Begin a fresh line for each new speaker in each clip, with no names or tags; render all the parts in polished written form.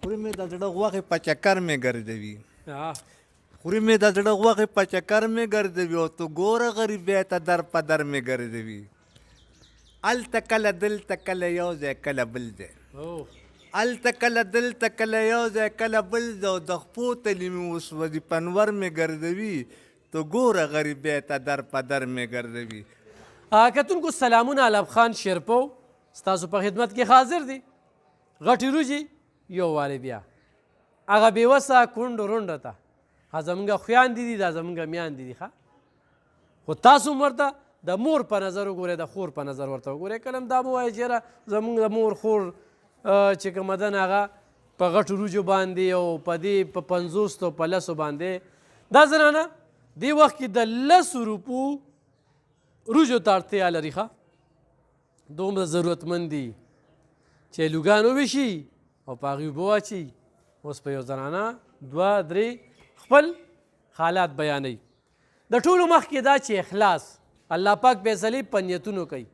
خوري مې د زړه غوښې په چکر مې ګرځوي خوري مې د زړه غوښې په چکر مې ګرځوي او تو ګوره غریبۍ ته در په در مې ګرځوي هلته کله دلته کله یو ځای کله بل ځای هلته کله دلته کله یو ځای کله بل ځای او د خپو تلي مې وسوځي پنور مې ګرځوي تو ګوره غریبۍ ته در په در مې ګرځوي.
کتونکو سلامونه علم خان شیرپو ستاسو په خدمت کې حاضر دي. غټې روجې یو وارې بیا هغه بېوسه کونډو رونډه ته زمونږ خویندې دي دا زمونږ میندې دي ښه خو تاسو هم ورته د مور په نظر وګورئ د خور په نظر ورته وګورئ کله هم دا مه وایئ چې یاره زمونږ د مور خور چې کومه ده هغه په غټو روجو باندې او په دې په 50 او په 100 باندې دا زنانه دې وخت کې د 100 روپو روجو ته اړتیا لري ښه دومره ضرورتمند دي چې لوګان وویشي او په هغې اوبه واچي. اوس په یو زنانه 2-3 خپل حالات بیانوي. د ټولو مخکې دا چې اخلاص الله پاک فیصلې په نیتونو کوي.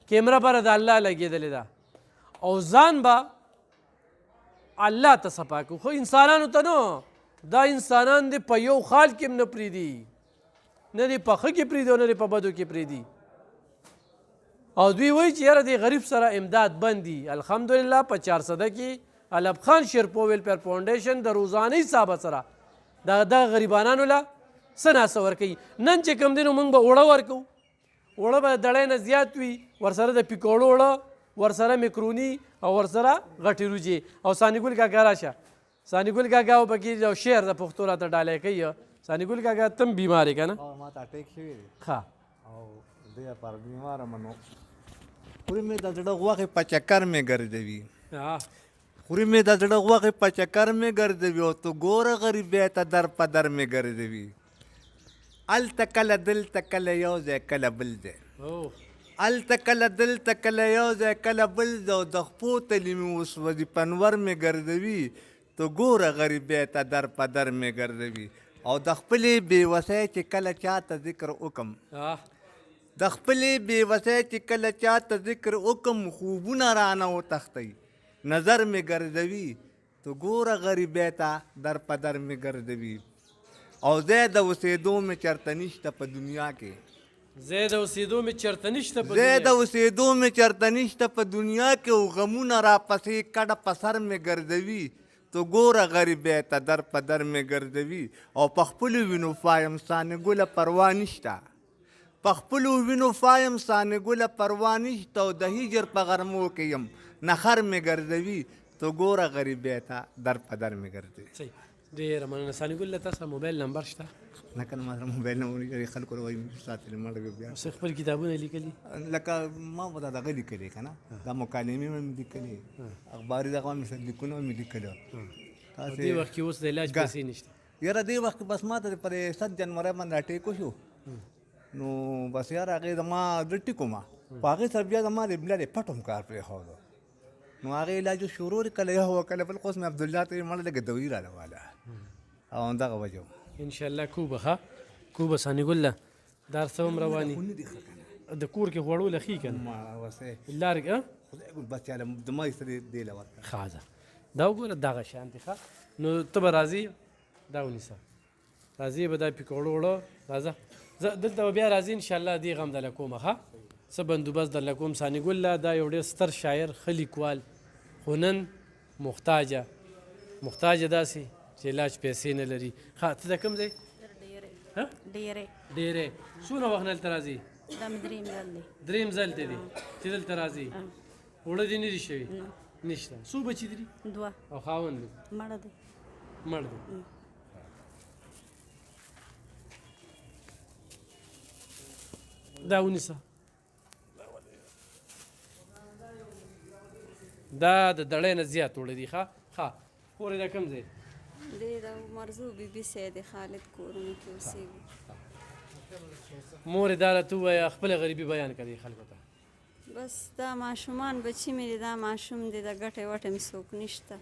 کیمره بره د الله لګېدلې ده او ځان به الله ته صفا کوو خو انسانانو ته نو دا انسانان دې په یو خال کې هم نه پرېږدي نه دې په ښه کې پرېږدي او نه دې په بدو کې پرېږدي او دوی وایي چې یاره دې غریب سره امداد بند دي. الحمدلله په 400 کې علم خان شیرپو ویلفیر فاونډیشن د روزانه حسابه سره دغه غریبانانو له څه ناسه ورکوي. نن چې کوم دی نو موږ به اوړه ورکوو اوړه به د ډړۍ نه زیات وي ورسره د پیکوړو اوړه ورسره میکروني او ورسره غټې روجې او ثانیګل کاکا راشه ثانیګل کاکا او پکې یو شعر د پښتو راته ډالۍ کوي. ثانیګل کاکا تم بیمار یې که نه
ما ته اټیک شوی دی
ښه
او دې لپاره بیماره منو خوري مې د زړه غوښې په چکر مې ګرځوي خوري مې د زړه غوښې په چکر مې ګرځوي او تو ګوره غریبۍ ته در په در مې ګرځوي هلته کله دلته کله یو ځای کله بل ځای هلته کله دلته کله یو ځای کله بل ځای او د خپو تلي مې وسوځي پنور مې ګرځوي تو ګوره غریبۍ ته در په در مې ګرځوي او د خپلې بېوسۍ چې کله چاته ذکر وکم د خپلې بېوسۍ چې کله چاته ذکر وکم خوبونه رانه وتښتئ نظر مې ګرځوي تو ګوره غریبۍ ته در په در مې ګرځوي او ځای د اوسېدو مې چېرته نشته په دنیا کې
ځای د اوسېدو مې چېرته نشته
ځای د اوسېدو مې چېرته نشته په دنیا کې او غمونه راپسې کډه په سر مې ګرځوي تو ګوره غریبۍ ته در په در مې ګرځوي او په خپلو وینو فایم سانې ګله پروا نشته په خپلو وینو فایم سانې ګله پروا نشته او د هجر په غرمو کې یم نخر مې ګرځوي تو ګوره غریبۍ ته در په در مې ګرځوي.
ډېره مننه. ثانیګل له تاسو موبایل نمبر شته؟
نه که نه ما سره موبایل نمبر نشته خلکو ته وایي ساتلې مړ بیا
اوس خپل کتابونه لیکلي
لکه ما به دغه لیکلی که نه دا مکالمې مې لیکلي اخباري دغه مې لیکونه مې لیکلي
دې وخت کې اوس د علاج پیسې نشته
یاره دې وخت کې بس ما ته پر 7 جنوري باندې اټیک وشو نو بس یاره هغې زما زه ټیک وم په هغې سره بیا زما د بلا د پټ هم کار پرېښودو نو هغې علاج شروع کله یو کله بل اوس مې عبدالله ته یې مړه لږه دوی راله واله او همدغه وجه
انشاءالله کوبه ښه کوبه ثانیګله دا څه هم رواني د کور کې غوړو له ښي که نه لارې
بس چاله زما سره دې له ورکړه
ښه ده دا وګوره دغه شانتې ښه نو ته به راځې دا ونیسه راځې به دا پیکوړو وړه راځه زه دلته به بیا راځې انشاءالله دې غم درله کومه ښه څه بندوبست درله کوم. ثانیګله دا یو ډېر ستر شاعر ښه لیکوال خو نن محتاجه داسې چې علاج پیسې نه لري. ښه ته د کوم ځای؟ ډېرې څومره وخت نه دلته راځې؟
دا مې
درېیم ځل ته دی چې دلته راځې اوړه دې نه دي شوي نشته. څو بچي دي؟
2
او خاوند دی مړ دی. دا ونیسه دا د دړۍ نه زیات اوړه دي. ښه خورې دا کوم ځای؟
دې د مرزو بیبي سید خالد کورونه کې اوسېږي.
مورې دا راته ووایه خپله غریبي بیان کړې خلکو ته.
بس دا ماشومان بچي مې دي دا ماشوم دی د ګټې وټې مې څوک نشته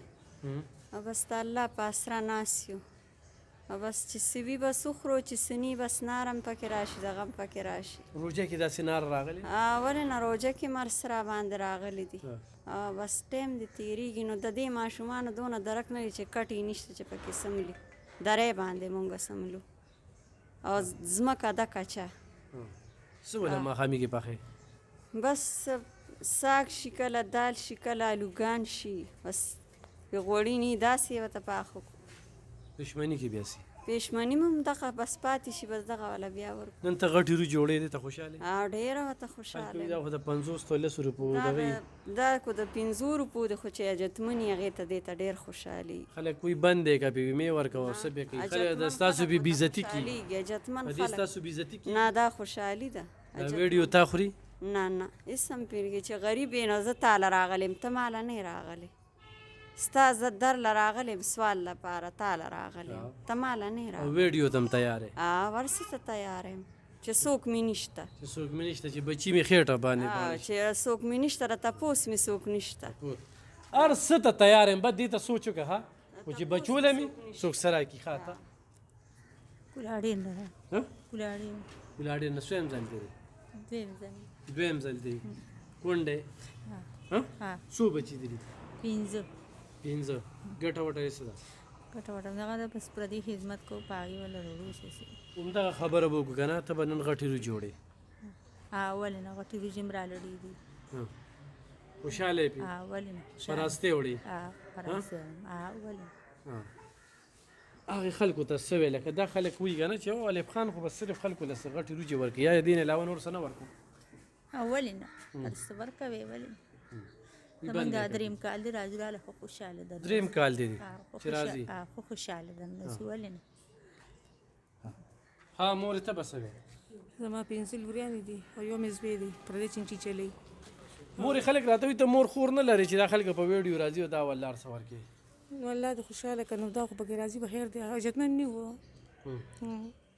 او بس د الله په اسره ناست یو او بس چې څه وي بس وخورو چې څه ني بس نار هم پکې راشي دغه هم پکې راشي.
روژه کې داسې نار راغلی؟
ولې نه روژه کې مرس را باندې راغلی دي بس ټایم دې تېرېږي نو د دې ماشومانو دونه درک نه دی چې کټ یې نشته چې پکې سملي درې باندې مونږ سملو او ځمکه ډکه چا
څه وله ماښامي کې پخې
بس ساګ شي کله دال شي کله الوګان شي بس غوړي نه داسې ورته پاخو
دشمني کې بیا سي
پېشمني مو هم دغه بس پاتې شي بس دغه والا بیا ورکو
نن ته غټې رو جوړې دي ته خوشحاله
او ډېره ورته خوشحاله
دا خو د 50 to 100 روپو دغه
دا کو د 500 روپو د خو چې اجتمن یې هغې ته دې ته ډېر خوشحالي
خلک کوئی بند دی که په بیمې ورکوه او څه به کوي خلک د ستاسو بې عزتي کېږي
اجتمن
په دې ستاسو بې عزتي کېږي
نه دا خوشحالي ده
دا ویډیو تا خوري
نه نه هېڅ هم پرېږدي چې غریب یې نو زه تاله راغلی ته ماله نه یې راغلی ستا زه درله راغلی یم سوال لپاره تاله راغلی یم ته ماله نه یې
او
راغلی
ویډیو ته هم تیار یې
ورسې ته تیار یم چې څوک مې نشته
چې څوک مې نشته چې بچي مې خېټه باندې
چې څوک مې نشته را تپوس مې څوک نشته
هر څه ته تیار یم بس دې ته سوچ وکړه ها خو چې بچوله مې څوک سره کي ښه ته
کلاړین ده کلاړین
ولاړې نه سویم ځل دی
دویم ځل
دویم ځل دی کونډې
ها
څو بچي دي
پنځه
15 ګټه وټه یې څه ده
ګټه وټه دغه د بس پردي خدمت کو پاغي ولا وروړو شي
همدغه خبره به وکړو که نه ته به نن غټې رو جوړې
ولې نه غټي رژیم را لړې دي
خوشحاله یې پې
ولې نه
په راستې وړې
فرانسه ولې
هغې خلکو ته څه ویله که دا خلک وایي که نه چې او الف خان خو به صرف خلکو له څه غټې روجې ورکړي یا د دې نه علاوه نور څه نه ورکړو
ولې نه هر څه ورکوي ولې نه زمونږ دا دریم کال دی راځو راله خو خوشحاله ده
دریم کال دی چې راځي
خو خوشحاله ده داسې ولې نه
ها مورې ته به څه وایې
زما پنسل وریانې دي او یو مې زوی دی پردی چینچي چلی
مورې خلک راته وایي ته مور خور نه لرې چې دا خلک په ویډیو راځي او دا ولار څه ورکوي
نو الله دې خوشحاله کړه نو دا خو پکې راځي بخیر دی اجتمن نه و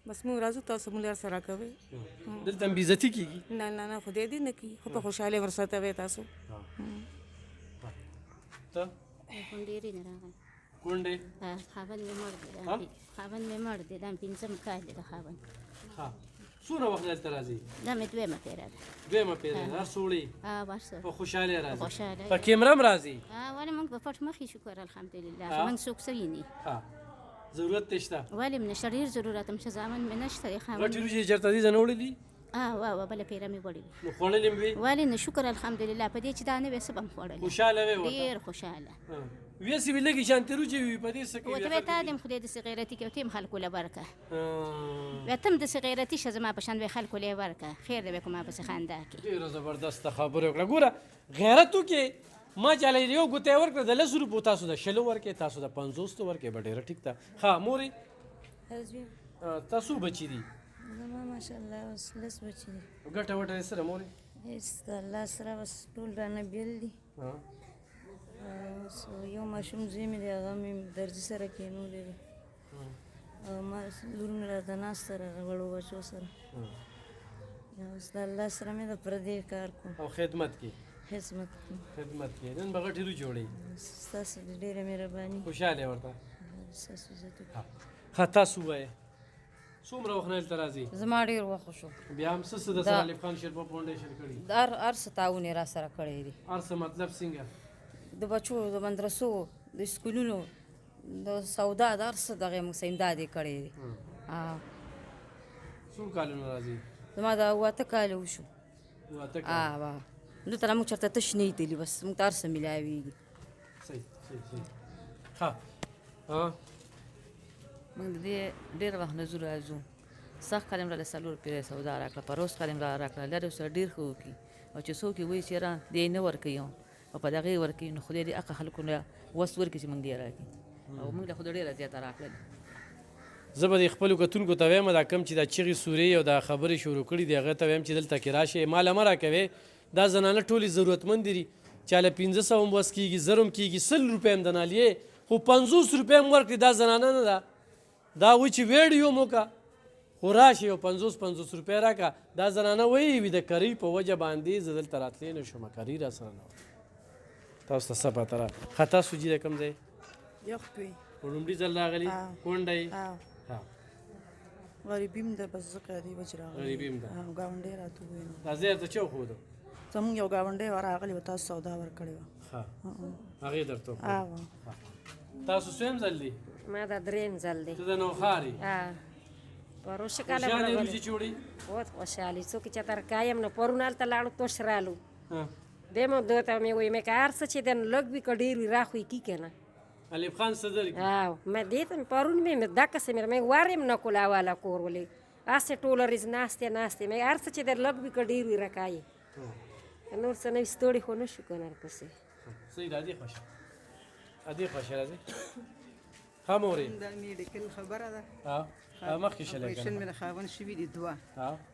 بس موږ راځو تاسو مونږ لار سره کوئ
دلته هم بې عزتي کېږي
نه نه نه خدای دې نه کړي خو په خوشحالۍ ورسره وی تاسو
ته
کونډېرې نه راغی
کونډې
خاوند مې مړ دی خاوند مې مړ دی دا مې پنځم کال دی د خاوند
ها څومره وخت دلته راځي
دا مې دویمه پیره ده
دویمه پیره هر څه وړي
ورسره
په خوشحالۍ راځي
خوشحاله
په کیمره هم راځي
ولې موږ په پټ مخې شکر الحمدلله موږ څوک څه ویني
ها ضرورت تې شته
ولې مې نشته ډېر ضرورت هم ښه زامن مې نشته دی
غټې
خاوند
روجې چېرته دي زه نه وړلي
واه بله پیره مې وړې
نو خوړلې مې وي
ولې نه شکر الحمدلله په دې چې دا نه وې څه به م خوړلې
خوشحاله وې ورته
ډېر خوشحاله
ویسې وي لږې شانتې روجې وي په دې څه کوي
ورته وایي تا دې م خدای داسې غیرتي کوي ته یې م خلکو له ورکه بیا ته م داسې غیرتي شه زما په شان به یې خلکو له یې ورکه خیر دی به که ما پسې خندا کړي
ډېره زبردسته خبره وکړه ګوره غیرت وکړې ما چاله یو ګوتی ورکړه د 10 روپو تاسو د 20 ورکړې تاسو د 50 ورکړې به ډېره ټیک ده ښه مورې تاسو بچي دي
زما ماشاءالله اوس لس بچي دي
ګټه وټه یې سره مورې
هېڅ د الله سره بس ټول رانه بیل دي یو ماشوم زوی مې دی هغه مې درځي سره کېنولی دی او ما لور مې راته ناسته ده غړو بچو سره اوس د الله سره مې د پردې کار کوم
او خدمت کې
خدمت کوم
خدمت کې نن به غټې روجې وړې
ستاسو ډېره مهرباني
خوشحاله یې ورته
ستاسو عزت
ښه تاسو ووایئ څومره وخت نه دلته راځي
زما ډېر وخت شو
بیا هم څه د سر علي خان شیرپا فاونډیشن کړي
هر څه تعاون یې را سره کړی دی
هر څه مطلب څنګه
د بچو د مدرسو د سکولونو د سودا د هر څه دغه موږ سه امداد یې کړی دی
څو کالونه راځي
زما د 8 کاله وشو
واته کال
دلته موږ چېرته تش نه ایدلي بس موږ ته هر څه میلاویږي
صحیح ښه
موږ د دې ډېر وخت نه ځو راځو سخت کال یې راله 4 پیرې سودا راکړه پروس کال یې راکړه لرې سره ډېر ښه وکړي او چې څوک یې وایي چې یاره دې نه ورکوي او په دغې ورکوي نو خدای دې هغه خلکو نه وس ورکړي چې موږ دې راکړي او موږ له خو ډېره زیاته راکړل
زه به د خپلو کتونکو ته وایم دا کم چې دا چغې سورې او دا خبرې شروع کړي دي هغه ته وایم چې دلته کې راشئ ماله مه راکوې دا زنانه ټولې ضرورتمند دي چاله 500 هم وس کېږي 1000 هم کېږي 100 روپۍ هم د نالیې خو 50 روپۍ هم ورکړي دا زنانه نه ده دا وایي چې ویډیو مو وکړه خو راشئ یو 50 روپۍ راکړه دا زنانه وایي وي د کرۍ په وجه باندې زه دلته راتلی نه شوم کرۍ را سره نه وه تاسو ته څه پته را ښه تاسو جي د کوم ځای
یخپې
په لومړي ځل راغلي کونډه یې
غریبي م ده بس ځکه دې وجې راغلی
غریبي هم ده
ګاونډی راته وویل
دا ځای ته چا وښودو
زموږ یو ګاونډی راغلی و تاسو سودا ورکړې وه
ښه هغې درته وکړه
هغه
تاسو څویم ځل دی
ما دا دریم ځل دی
ته د نوښار یې
پروشه کاله
خوشحالې روجې جوړې
बहुत خوشحالي څوک چې ترکا یم نو پرون هلته لاړو توش رالو بیا مو دوی ته مې وایي مې که هر څه چې دی نو لږ وي که ډېر وي راخوی کی که نه
الف خان صدر کی
مې دې ته مې پرون مې دقسې مې وار یم نه کول اواله کور ولې هسې ټوله ورځ ناستې مې هر څه چې دی لږ وي که ډېر وي راکایې نور څه نه وي ستړي خو نه شو که نه ورپسې
صحیح ده ادې خوښه ادې خوښه راځي ها مورې
دا میډیکل خبره ده
مخکې شلی
اپریشن مې د خاوند شوي دي دوه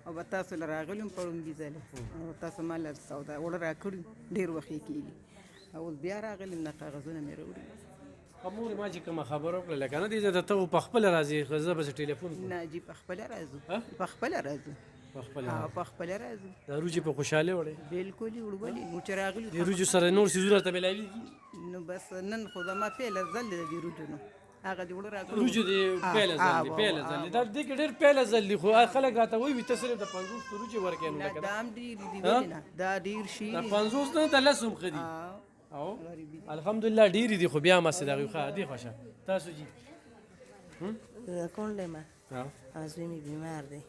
او به تاسو له راغلي یم پړومبي ځلې او تاسو ما له سودا وړه راکړي ډېر وخت یې کېږي او اوس بیا راغلي یم دا کاغذونه مې راوړي
مورې ما چې کومه خبره وکړه لکه نه دې ته ته په خپله راځې زه به ټلیفون
نه جي په خپله راځو په خپله راځو په خپله راځو
دا روجې په خوشحالۍ وړې
بلکل یې وړولې نو چې راغلي
د روجو سره نور څیزونه ته میلاوېږي
نو بس نن خو زما پیله ځل دی د روجو نو هغه دې وړه راغلي
روجو دې پیله ځل دی پیله ځل دی دا دې کې ډېر پیله ځل دی خو خلک راته وایي ته صرف د 50 روجې ورکوې نو لکه
دا هم ډېرې دي ولې نه دا ډېر شي
د 50 نه د 10 هم ښه دي او الحمدلله ډېرې دي خو بیا ماسې دغې ښه دې خوښه تاسو جي
کونډه ما او زوی مې بیمار دی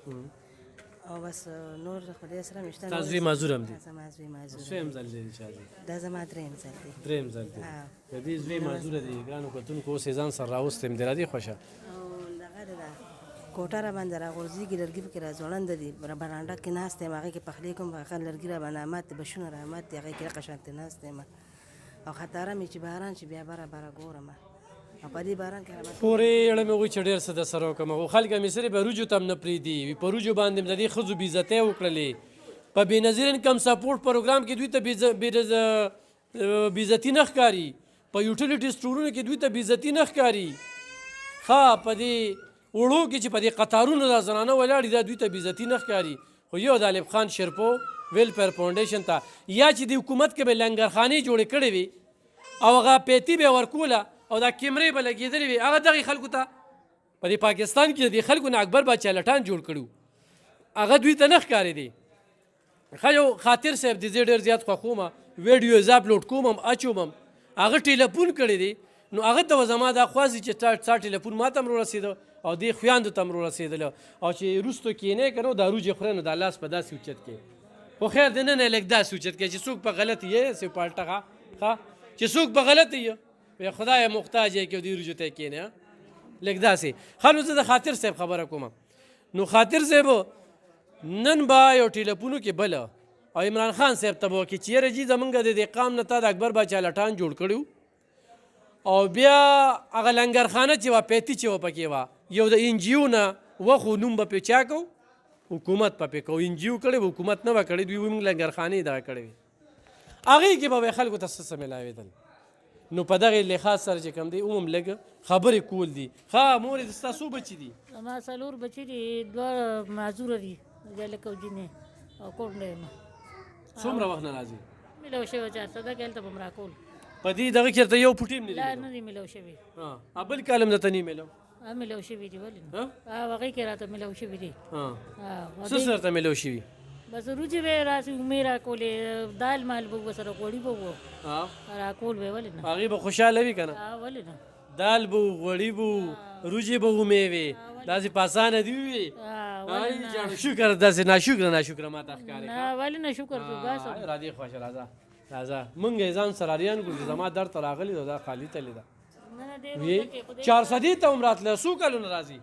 او بس نور خدای سره مشته
تاسو زوی معذور هم دي
زما زوی معذور
څویم ځل دی شادي
دا زما دریم ځل دی
دریم ځل دی د دې زوی معذوره دی ګرانو کتونکو اوس یې ځان سره راوستیم دی را دې خوښه
او دغه ده کوټه را باندې راغورځېږي لرګي پکې راځوړنده دي برانډه کې ناست یم هغې کې پخلی کوم هغه لرګي را باندې امات دي بشونه را امات دي هغې کې رقه شانتې ناست یم او خطاره مې چې باران چې بیا بره بره ګورم او په دې باران کې
پورې اړه مې وایي چې ډېر څه د سره وکړم خو خلک مې صرف روجو ته هم نه پرېږدي وي په روجو باندې مې د دې ښځو بېعزتۍ وکړلې په بېنظیر انکم سپورټ پروګرام کې دوی ته بېعزتي نه ښکاري په یوټیلیټي سټورونو کې دوی ته بېعزتي نه ښکاري ښه په دې وړو کې چې په دې قطارونو دا زنانه ولاړې دا دوی ته بېعزتي نه ښکاري خو یو د الف خان شیرپو ویلفیر فاونډیشن ته یا چې د حکومت کې به لنګرخانې جوړې کړې وي او هغه پیتي به یې ورکوله او دا کیمرې به لګېدلې وي هغه دغې خلکو ته په دې پاکستان کې د خلکو نه اکبر باچا لټان جوړ کړي هغه دوی ته نه ښکارېدی ښه یو خاطر صاحب د زه ډېر زیات خوښوم ویډیو زه اپلوډ کوم هم اچوم هم هغه ټیلیفون کړی دی نو هغه ته زما دا خوازي چې ستا ټیلیفون ما ته هم رارسېده او دې خویاندو ته هم رارسېدله او چې وروستو کښېنې که نو دا روجې خورې نو دا لاس په داسې اوچت کې خو خیر دی نه نه لږ داسې اوچت کې چې څوک په غلط یې سې پالټه ښه چې څوک په غلط یې وی خدای محتاج یې کې دې روجو ته کښېنې لږ داسې ښه نو زه د خاطر صاحب خبره کوم نو خاطر صاحب نن به یو ټیلیفونو کې بله او عمران خان صاحب ته به وکړي چې یاره جي زمونږ د دې قام نه تا د اکبر باچا لټان جوړ کړي او بیا هغه لنګرخانه چې وه پیتي چې وه پکې وه یو د انجیو نه وخو نوم به پې چا کوو حکومت به پې کوو انجیو کړی به حکومت نه به کړی دوی موږ لنګرخانې دغه کړی وي هغې کې به خلکو ته څه میلاوېدل نو په دغې لحاظ سره چې کوم دی هم لږ خبرې کول دي ښه مورې ستا څو بچي دي
زما څلور بچي دي دوه معذوره دي هلک او جینۍ او کونډه یم
څومره وخت نه راځي
میلاو شوی چار سده کې هلته به م راکول
په دې دغه کې ورته یو پوټي هم
لا نه دي میلاو شوي
بل کال هم درته نه میلاو
میلاو شوي دي ولې نه هغې کې راته میلاو شوي دي
څه سره ته میلاو شوي
بس روجې به یې راسي مې راکولې دال مال به ورسره غوړي به وو راکول به ولې نه
هغې به خوشحاله وي که نه
ولې نه
دال به غوړي به روجې به ومې وې داسې په اسانه دي وي شکر داسې ناشکره ما ته ښکاري
ولې نه شکر
راځې خوښه راځه راځه مونږ یې ځان سره اریان کړو چې زما در ته راغلي دا خالي تلې ده 400 ته هم راتله څو کلونه راځي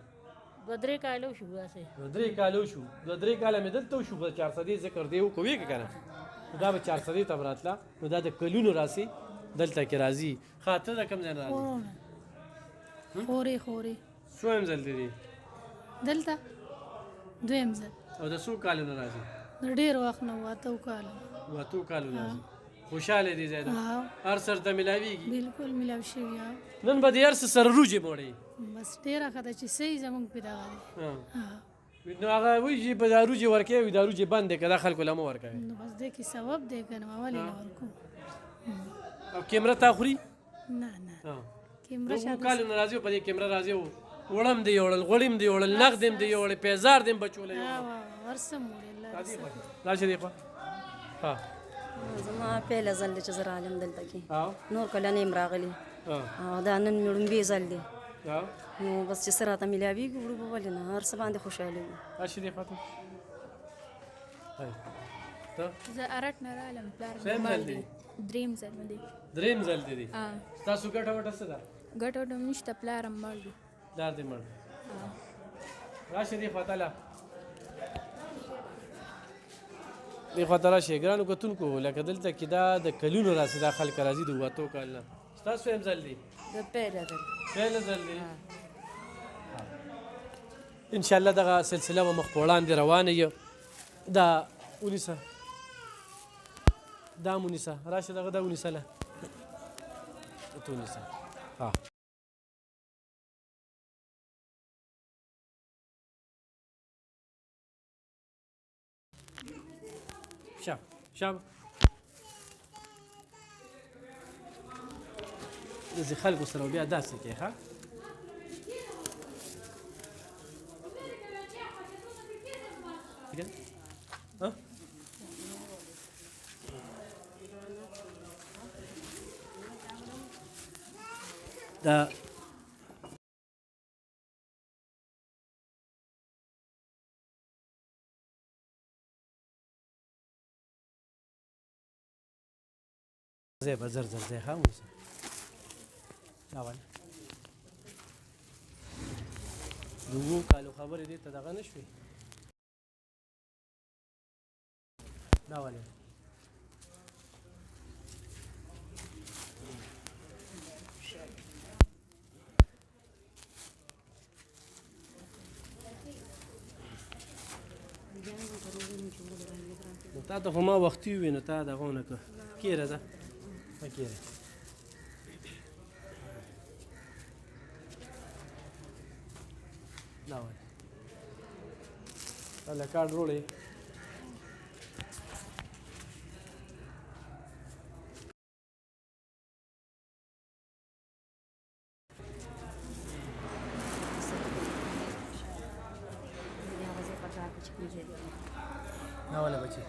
2-3 کالو شو داسې
2-3 کالو شو 2-3 کاله مې دلته وشو 400 ذکر دی وکوي که نه دا به 400 ته راتله نو دا د کلونو راسي دلته کې راځي خاطر د کم ځای نه راځي
خورې
څویم ځل دی
دلته دویم ځل
او د څو کالونو راځي
د ډېر وخت نه 8 کالو
راځي خوشحاله دي زیاده هر سر ته ملاویږي
بالکل ملاو شوي
نن به د هر څه سره روجې موړئ
بس ډېره ښه ده چې صحیح زموږ پې دغه دی
نو هغه وایي چې په دا روجې ورکوي وي دا روجې بند دی که دا خلکو له مه ورکوي
نو بس دې کې ثواب دی که نه ولې نه ورکو
او کیمره تا خوري
نه کیمره
کالونه راځي په دې کیمره راځي وړم دی یوړل غوړیم دی یوړل نغد هم دی یوړل پیزار دی هم بچولی
ورسم وړل
راشه دی خوا
زما پیله ځل دی چې زه راغلم دلته کې
او
نور کله نه یم راغلی او دا نن مې لومبی ځل دی
او
نو بس چې څه راته میلاویږي وړو به ولې نه هر څه باندې خوشحاله وي
راشي دی خاطر ته
زه ارټ نه رالم پلار
سیم ځل دی
دریم ځل مې دی
دریم ځل دی ستاسو ګټه وټه څه ده
ګټ وټ هم نشته پلار هم مړ دی
پلار دې مړ راشي دی خواته له دې خواته راشي ګرانو کتونکو لکه دلته کې دا د کلونو راسي دا خلک راځي د وتو کال نه ستاسو هم ځل دی
د پیله ځل
پیله ځل دی انشاءالله دغه سلسله به مخ په وړاندې روانه یو دا ونیسه دا مونیسه راشه دغه دا ونیسه له ته ونیسه ها شاب شاب داسې خلکو سره بیا داسې کې ها ها دا زي بزرزر زي خاموسة لا ولا دوغو قالوا خبري دي تدغى نشوي لا ولا تا ته خو ما وختي وي نو تا دغه ونه کړه کیره ده کیره دا وایي هله کارډ روړې دا ولا بچي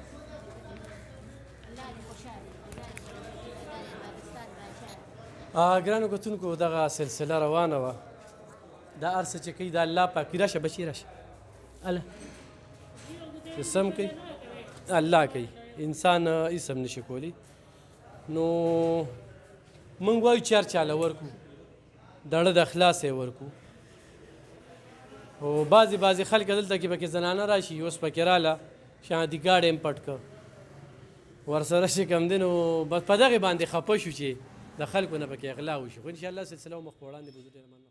ګرانو کتونکو دغه سلسله روانه وه دا هر څه چې کوي د الله پاک راشه بچي راشه الله چې سم کوي الله کوي انسان هېڅ هم نشي کولی نو موږ وایو چې هر چاله ورکو دړه د اخلاص یې ورکو او بعضې خلک دلته کې پکې زنانه راشي اوس پکې راله شاندي ګاډ یې پټ کړ ورسره چې کوم دی نو بس په دغې باندې خفه شو چې د خلکو نه پکې اغلا وشي خو انشاءالله سلسله مخ په وړاندې به زه ډېره مننه